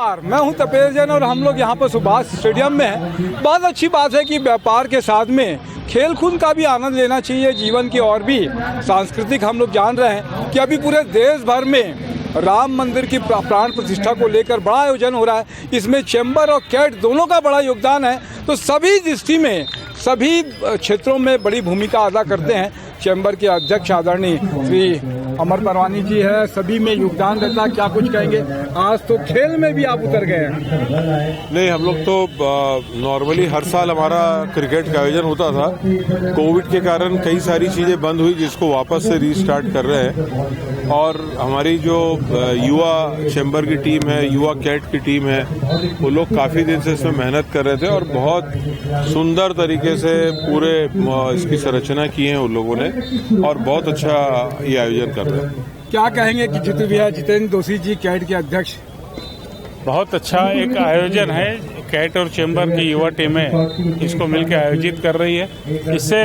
मैं हूं तपेश जैन और हम लोग यहाँ पर सुभाष स्टेडियम में हैं। बहुत अच्छी बात है कि व्यापार के साथ में खेल कूद का भी आनंद लेना चाहिए जीवन की। और भी सांस्कृतिक हम लोग जान रहे हैं कि अभी पूरे देश भर में राम मंदिर की प्राण प्रतिष्ठा को लेकर बड़ा आयोजन हो रहा है। इसमें चैम्बर और कैट दोनों का बड़ा योगदान है। तो सभी दृष्टि में सभी क्षेत्रों में बड़ी भूमिका अदा करते हैं। चैम्बर के अध्यक्ष आदरणीय श्री अमर परवानी जी है, सभी में योगदान रहता है। क्या कुछ कहेंगे? आज तो खेल में भी आप उतर गए हैं। नहीं, हम लोग तो नॉर्मली हर साल हमारा क्रिकेट का आयोजन होता था। कोविड के कारण कई सारी चीजें बंद हुई, जिसको वापस से रीस्टार्ट कर रहे हैं। और हमारी जो युवा चैम्बर की टीम है, युवा कैट की टीम है, वो लोग काफी दिन से इसमें मेहनत कर रहे थे और बहुत सुंदर तरीके से पूरे इसकी संरचना की है उन लोगों ने और बहुत अच्छा ये आयोजन कर रहे हैं। क्या कहेंगे कि जितु भैया जितेंद्र दोषी जी कैट के अध्यक्ष? बहुत अच्छा एक आयोजन है। कैट और चैम्बर की युवा टीमें इसको मिलकर आयोजित कर रही है। इससे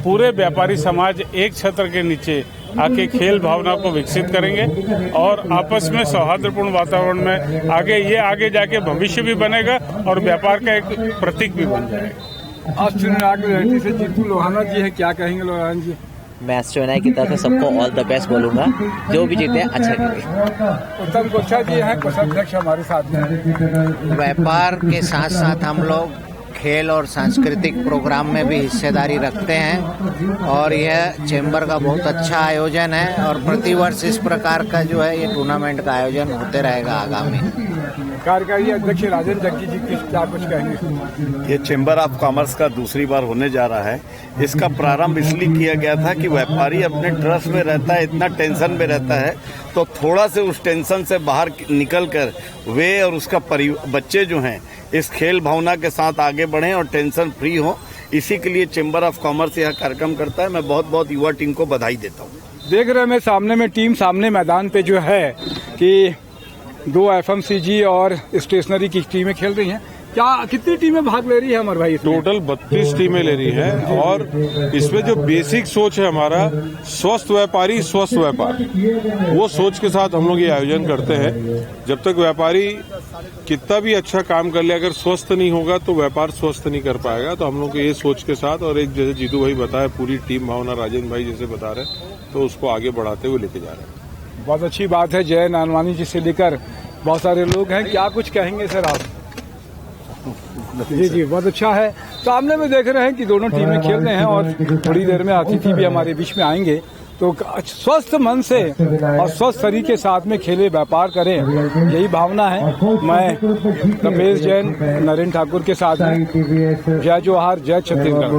पूरे व्यापारी समाज एक छत्र के नीचे आके खेल भावना को विकसित करेंगे और आपस में सौहार्दपूर्ण वातावरण में आगे जाके भविष्य भी बनेगा और व्यापार का एक प्रतीक भी बन जाएगा। आज चुनाव से जीतू लोहाना जी है, क्या कहेंगे लोहाना जी? मैं चुनाव की तरफ से सबको ऑल द बेस्ट बोलूंगा। जो भी जीते अच्छा करेंगे। उत्तम कोच्छा जी हैं, कोषाध्यक्ष हमारे साथ में। व्यापार के साथ साथ हम लोग खेल और सांस्कृतिक प्रोग्राम में भी हिस्सेदारी रखते हैं और यह चैम्बर का बहुत अच्छा आयोजन है और प्रतिवर्ष इस प्रकार का जो है ये टूर्नामेंट का आयोजन होते रहेगा आगामी। कार्यकारी अध्यक्ष राजेंद्र जग्गी जी क्या कुछ कहेंगे? ये चैम्बर ऑफ कॉमर्स का दूसरी बार होने जा रहा है। इसका प्रारंभ इसलिए किया गया था कि व्यापारी अपने ट्रस्ट में रहता है, इतना टेंशन में रहता है, तो थोड़ा से उस टेंशन से बाहर निकलकर वे और उसका बच्चे जो हैं इस खेल भावना के साथ आगे बढ़ें और टेंशन फ्री हो। इसी के लिए चैम्बर ऑफ कॉमर्स यह कार्यक्रम करता है। मैं बहुत बहुत युवा टीम को बधाई देता हूँ। देख रहे हैं मैं सामने में टीम सामने मैदान पे जो है कि 2 FMCG और स्टेशनरी की टीमें खेल रही हैं। क्या कितनी टीमें भाग ले रही है अमर भाई? टोटल 32 टीमें ले रही हैं और इसमें जो बेसिक सोच है हमारा स्वस्थ व्यापारी स्वस्थ व्यापार, वो सोच के साथ हम लोग ये आयोजन करते हैं। जब तक व्यापारी कितना भी अच्छा काम कर ले, अगर स्वस्थ नहीं होगा तो व्यापार स्वस्थ नहीं कर पाएगा। तो हम लोग ये सोच के साथ और एक जैसे जीतू भाई बताया पूरी टीम भावना राजेंद्र भाई जैसे बता रहे, तो उसको आगे बढ़ाते हुए लेके जा रहे हैं। बहुत अच्छी बात है। जय नानवानी जी से लेकर बहुत सारे लोग हैं। क्या कुछ कहेंगे सर आप? जी बहुत अच्छा है। सामने में देख रहे हैं कि दोनों टीमें खेल रहे हैं और थोड़ी देर में अतिथि भी हमारे बीच में आएंगे। तो स्वस्थ मन से और स्वस्थ शरीर के साथ में खेले, व्यापार करें, यही भावना है। मैं तपेश जैन, नरेंद्र ठाकुर के साथ जय जोहार, जय छत्तीसगढ़।